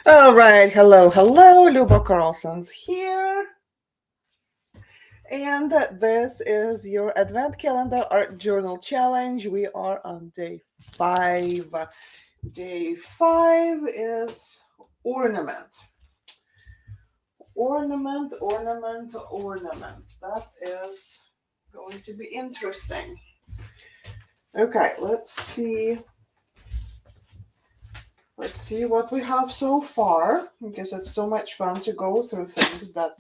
All right, hello, hello, Luba Carlson's here. And this is your Advent Calendar Art Journal Challenge. We are on day 5. Day 5 is ornament. Ornament, ornament, ornament. That is going to be interesting. Okay, let's see. Let's see what we have so far, because it's so much fun to go through things that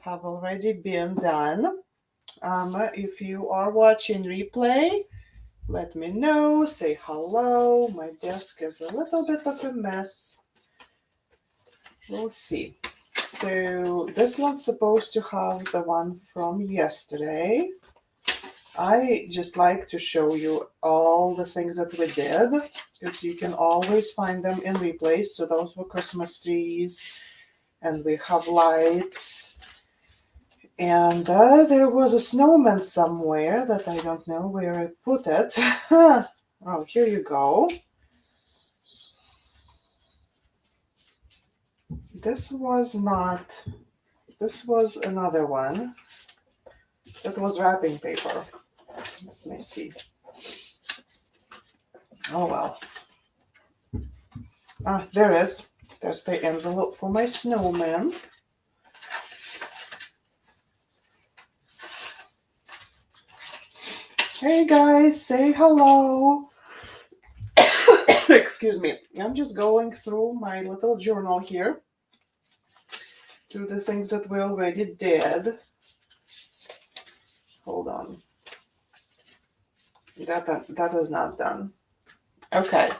have already been done. If you are watching replay, let me know, say hello. My desk is a little bit of a mess. We'll see. So this one's supposed to have the one from yesterday. I just like to show you all the things that we did, because you can always find them in replays. So those were Christmas trees, and we have lights. And there was a snowman somewhere that I don't know where I put it. Oh, here you go. This was another one. That was wrapping paper. Let me see. Oh well. Ah, there is. There's the envelope for my snowman. Hey guys, say hello. Excuse me. I'm just going through my little journal here, through the things that we already did. Hold on. That is not done. Okay.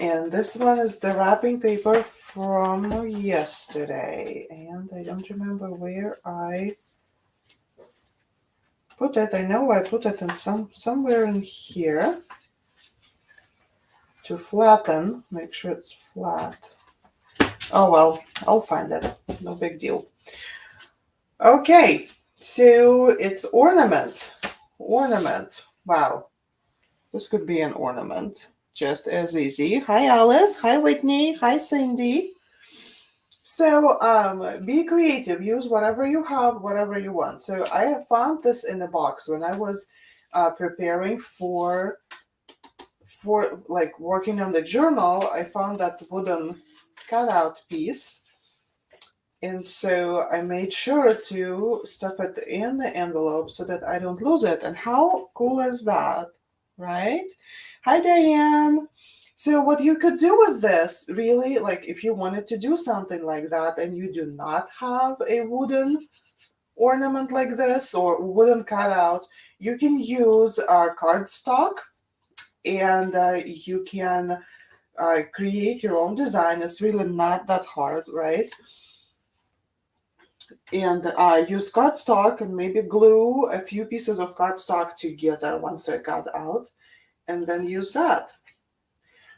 And this one is the wrapping paper from yesterday. And I don't remember where I put it. I know I put it in somewhere in here to flatten. Make sure it's flat. Oh well, I'll find it. No big deal. Okay, so it's ornament. Ornament. Wow. This could be an ornament. Just as easy. Hi Alice. Hi Whitney. Hi Cindy. So be creative. Use whatever you have, whatever you want. So I found this in a box when I was preparing for like working on the journal. I found that wooden cutout piece, and so I made sure to stuff it in the envelope so that I don't lose it. And how cool is that, right? Hi Diane. So what you could do with this, really, like if you wanted to do something like that and you do not have a wooden ornament like this or wooden cutout, you can use cardstock, and you can create your own design. It's really not that hard, right? And use cardstock and maybe glue a few pieces of cardstock together once they're cut out, and then use that.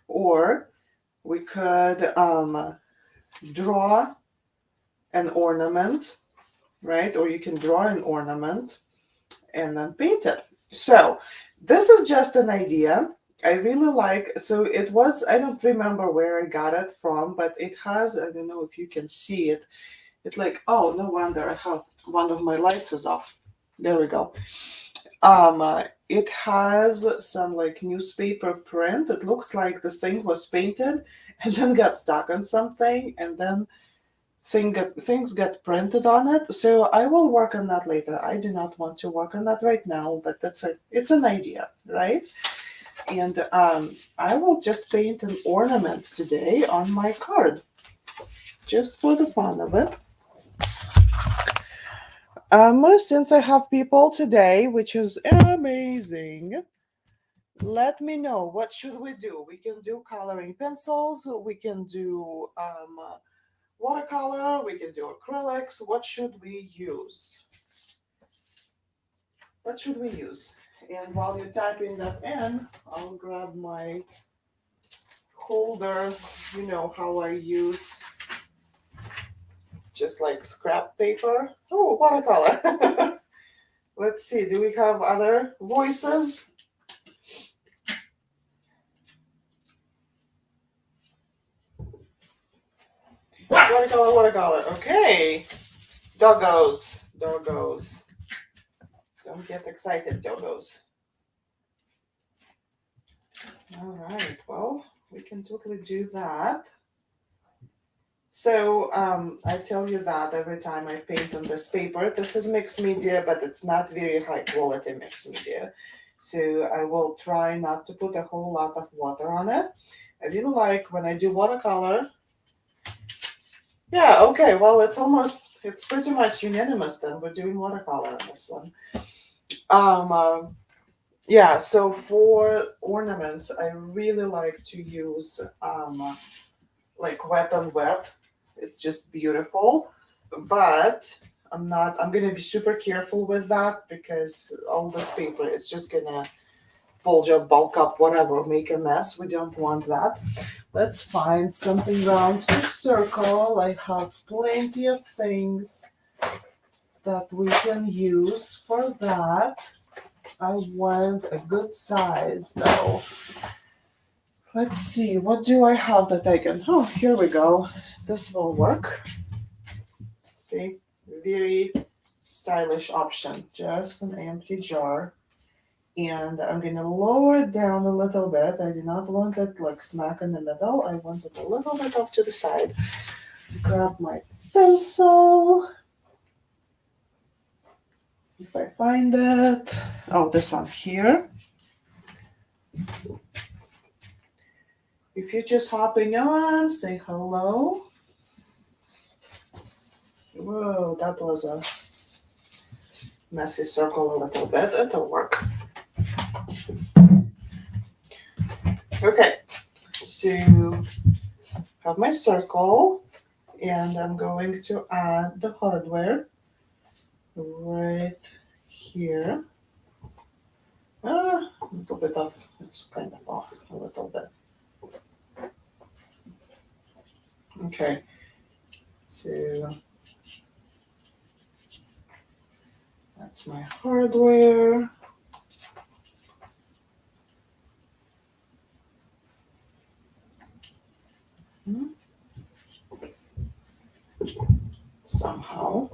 Or we could draw an ornament, right? Or you can draw an ornament and then paint it. So this is just an idea. I really like, so it was, I don't remember where I got it from, but it has, I don't know if you can see it. It's like, oh, no wonder I have one of my lights is off. There we go. It has some like newspaper print. It looks like this thing was painted and then got stuck on something, and then things get printed on it. So I will work on that later. I do not want to work on that right now, but it's an idea, right? And I will just paint an ornament today on my card, just for the fun of it. Since I have people today, which is amazing, let me know, what should we do? We can do coloring pencils, we can do watercolor, we can do acrylics. What should we use? What should we use? And while you're typing that in, I'll grab my holder. You know how I use just like scrap paper. Oh, watercolor. Let's see, do we have other voices? Watercolor, watercolor. Okay. Doggos. Doggos. Don't get excited, doggos. All right. Well, we can totally do that. So I tell you that every time I paint on this paper. This is mixed media, but it's not very high quality mixed media. So I will try not to put a whole lot of water on it. I really like when I do watercolor. Yeah, okay, well, it's pretty much unanimous then. We're doing watercolor on this one. Um, uh, yeah, so for ornaments, I really like to use like wet on wet. It's just beautiful. But I'm gonna be super careful with that because all this paper, it's just gonna bulge up, bulk up, whatever, make a mess. We don't want that. Let's find something round to circle. I have plenty of things that we can use for that. I want a good size though. Let's see, what do I have that I can? Oh, here we go. This will work. See, very stylish option. Just an empty jar. And I'm gonna lower it down a little bit. I do not want it like smack in the middle. I want it a little bit off to the side. Grab my pencil. If I find it. Oh, this one here. If you're just hopping on, say hello. Whoa, that was a messy circle a little bit. It'll work. Okay, so have my circle, and I'm going to add the hardware right here. A little bit off. It's kind of off a little bit. Okay, so that's my hardware. Somehow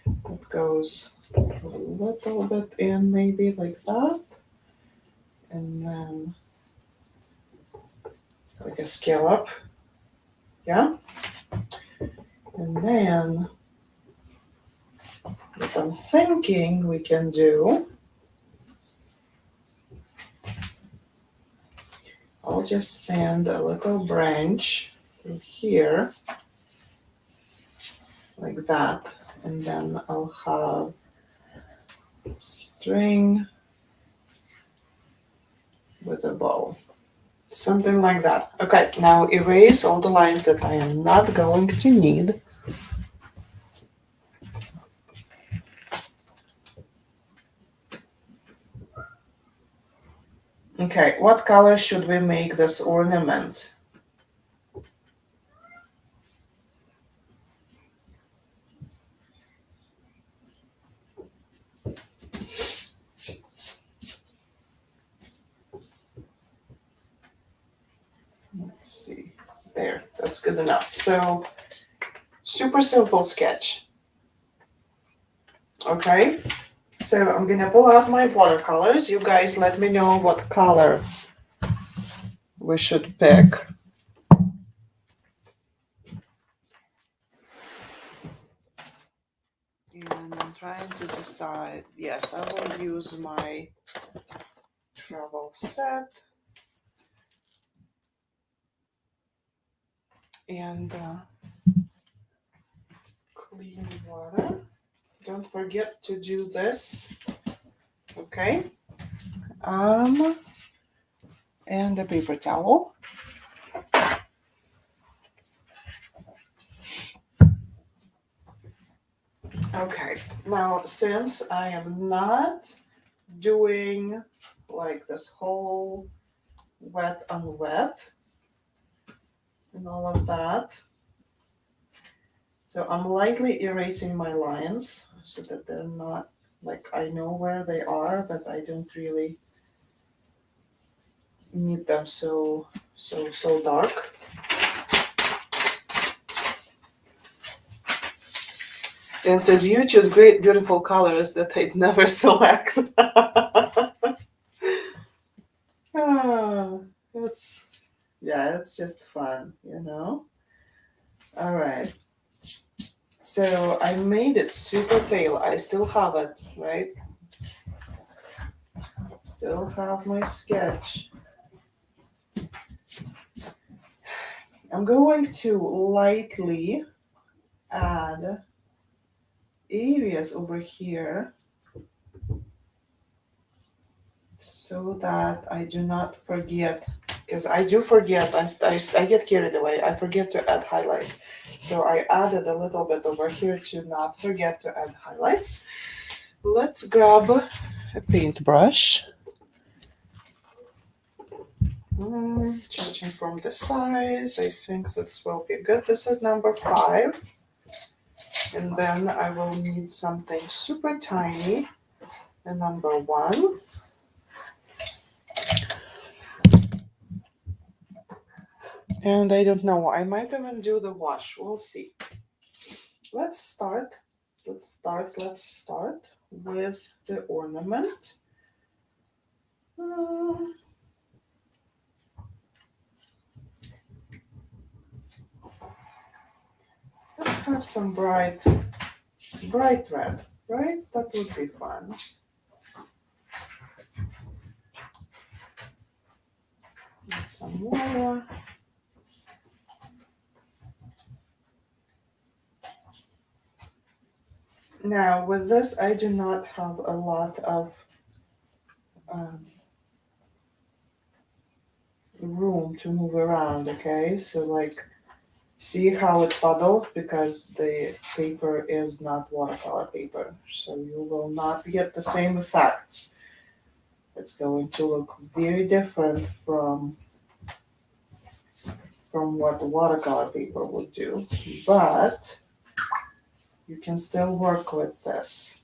it goes a little bit in, maybe like that, and then like a scallop, yeah. And then what I'm thinking we can do, I'll just send a little branch through here like that, and then I'll have string with a bow. Something like that. Okay, now erase all the lines that I am not going to need. Okay, what color should we make this ornament? Let's see. There, that's good enough. So, super simple sketch. Okay, so I'm gonna pull out my watercolors. You guys let me know what color we should pick. And I'm trying to decide. Yes, I will use my travel set. And clean water. Don't forget to do this. Okay. And a paper towel. Okay. Now, since I am not doing like this whole wet on wet and all of that, so I'm lightly erasing my lines so that they're not like I know where they are, but I don't really need them so dark. And it says you choose great, beautiful colors that I'd never select. Ah, it's just fun, you know? All right. So I made it super pale. I still have it, right? Still have my sketch. I'm going to lightly add areas over here so that I do not forget, because I do forget, I get carried away. I forget to add highlights. So I added a little bit over here to not forget to add highlights. Let's grab a paintbrush. Judging from the size, I think this will be good. This is number 5. And then I will need something super tiny, a number 1. And I don't know, I might even do the wash. We'll see. Let's start. Let's start with the ornament. Let's have some bright red, right? That would be fun. Add some water. Now, with this, I do not have a lot of room to move around, okay? So, like, see how it puddles because the paper is not watercolor paper. So, you will not get the same effects. It's going to look very different from what the watercolor paper would do. But you can still work with this.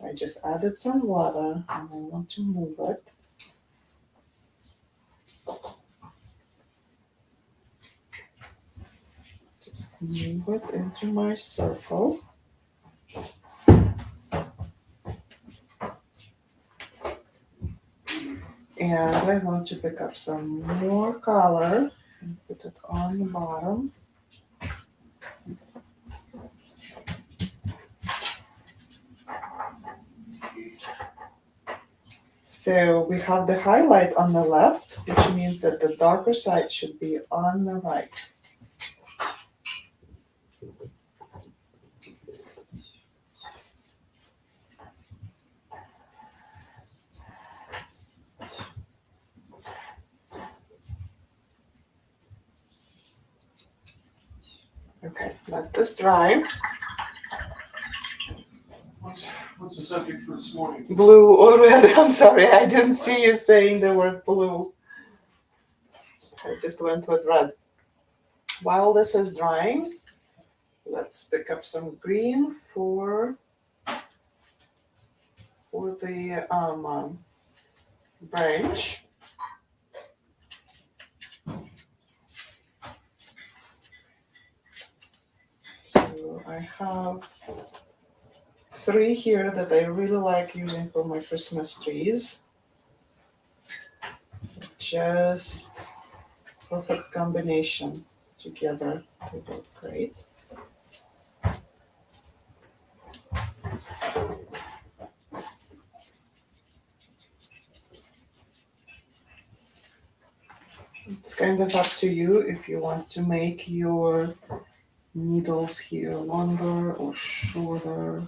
I just added some water and I want to move it. Just move it into my circle. And I want to pick up some more color and put it on the bottom. So we have the highlight on the left, which means that the darker side should be on the right. Okay, let this dry. What's the subject for this morning? Blue or red? I'm sorry, I didn't see you saying the word blue. I just went with red. While this is drying, let's pick up some green for the branch. So I have 3 here that I really like using for my Christmas trees. Just perfect combination together. They look great. It's kind of up to you if you want to make your needles here longer or shorter.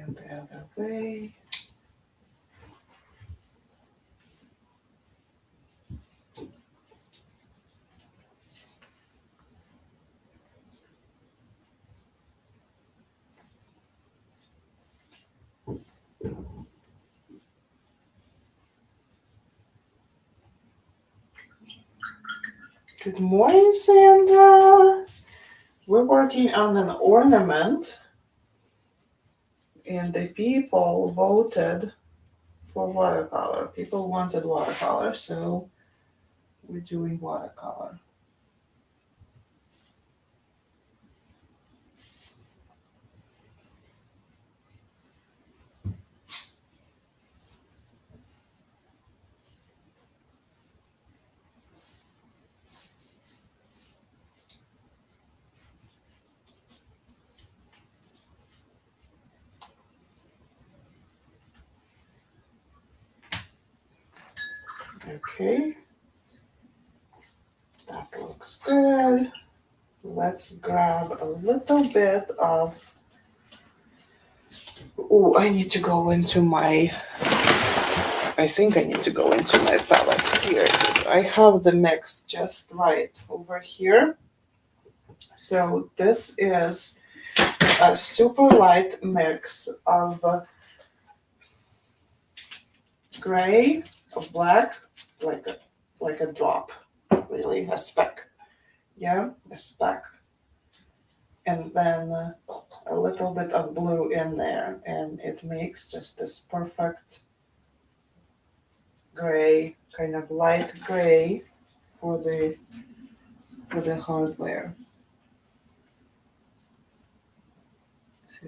And the other way. Good morning, Sandra. We're working on an ornament, and the people voted for watercolor. People wanted watercolor, so we're doing watercolor. Okay, that looks good. Let's grab a little bit of. Oh, I need to go into my. I think I need to go into my palette here because I have the mix just right over here. So this is a super light mix of gray, of black, like a drop, really a speck. Yeah, a speck, and then a little bit of blue in there, and it makes just this perfect gray, kind of light gray for the hardware. So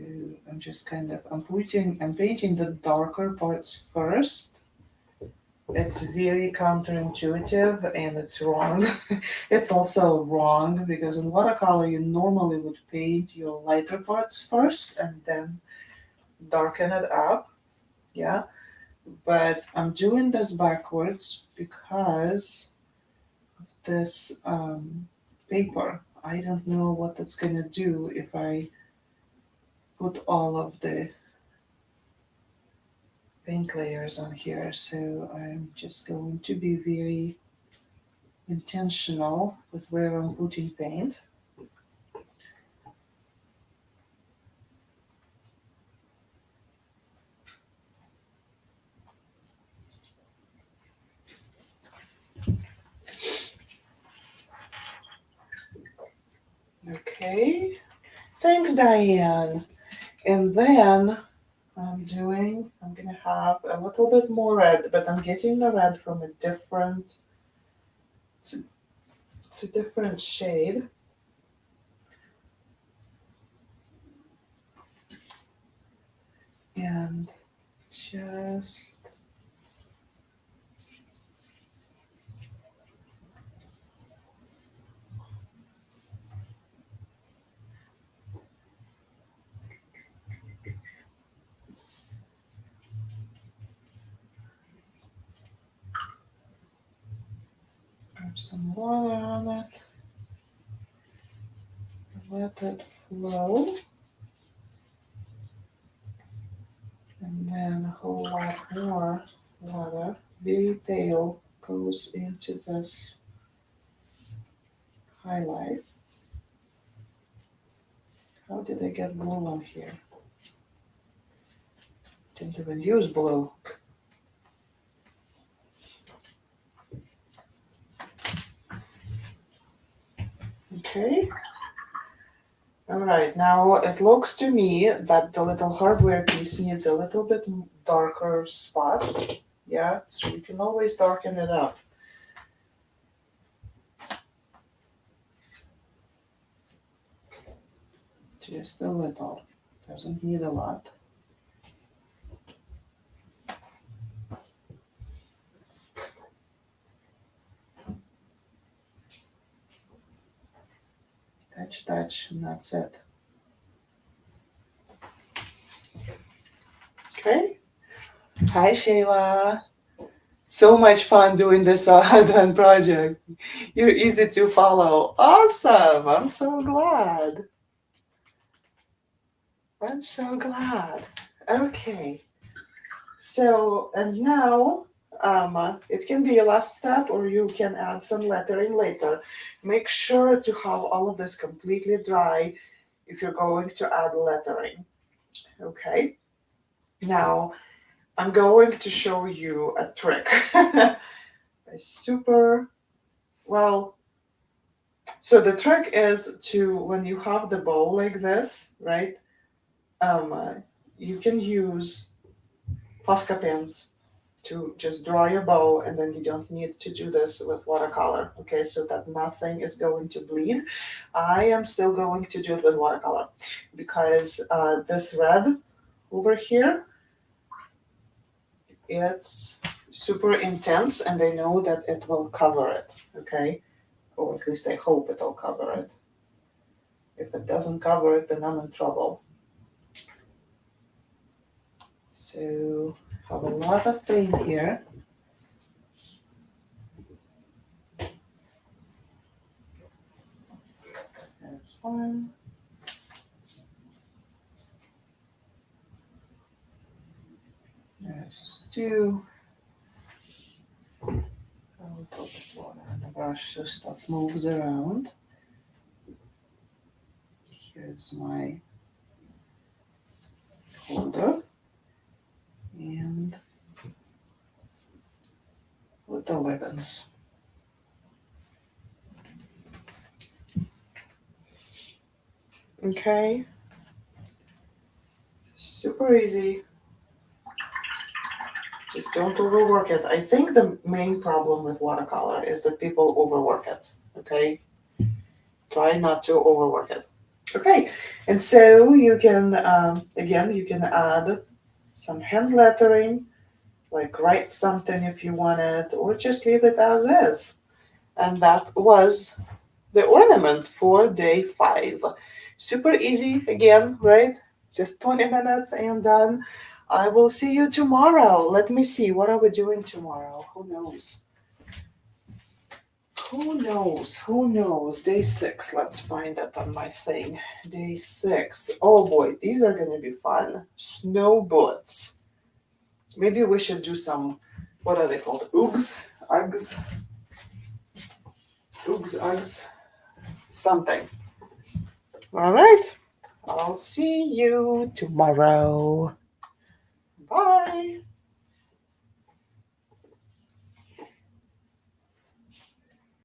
I'm painting the darker parts first. It's very counterintuitive and it's wrong. It's also wrong because in watercolor you normally would paint your lighter parts first and then darken it up. Yeah, but I'm doing this backwards because this paper. I don't know what it's gonna do if I put all of the paint layers on here. So I'm just going to be very intentional with where I'm putting paint. Okay. Thanks, Diane. And then I'm gonna have a little bit more red, but I'm getting the red from it's a different shade. And just grab some water on it. Let it flow. And then a whole lot more water, very pale, goes into this highlight. How did I get blue on here? Didn't even use blue. Okay. All right, now it looks to me that the little hardware piece needs a little bit darker spots. Yeah, so you can always darken it up. Just a little, doesn't need a lot. Touch, and that's it. Okay. Hi, Shayla. So much fun doing this advent project. You're easy to follow. Awesome. I'm so glad. I'm so glad. Okay. So, and now, it can be a last step or you can add some lettering later. Make sure to have all of this completely dry if you're going to add lettering. Okay. Now, I'm going to show you a trick. A super, well, So the trick is to, when you have the bow like this, right? You can use Posca pens to just draw your bow, and then you don't need to do this with watercolor, okay, so that nothing is going to bleed. I am still going to do it with watercolor because this red over here, it's super intense, and I know that it will cover it, okay, or at least I hope it'll cover it. If it doesn't cover it, then I'm in trouble. So have a lot of paint here. That's one. There's two. A little bit of water on the brush so stuff moves around. Here's my holder and little ribbons. Okay, super easy. Just don't overwork it. I think the main problem with watercolor is that people overwork it. Okay, try not to overwork it. Okay, and so you can again you can add some hand lettering, like write something if you want it, or just leave it as is. And that was the ornament for day 5. Super easy again, right? Just 20 minutes and done. I will see you tomorrow. Let me see, what are we doing tomorrow? Who knows? Who knows? Who knows? Day 6. Let's find that on my thing. Day 6. Oh boy, these are going to be fun. Snow boots. Maybe we should do some, what are they called? Oogs? Uggs? Oogs, Uggs? Something. All right. I'll see you tomorrow. Bye.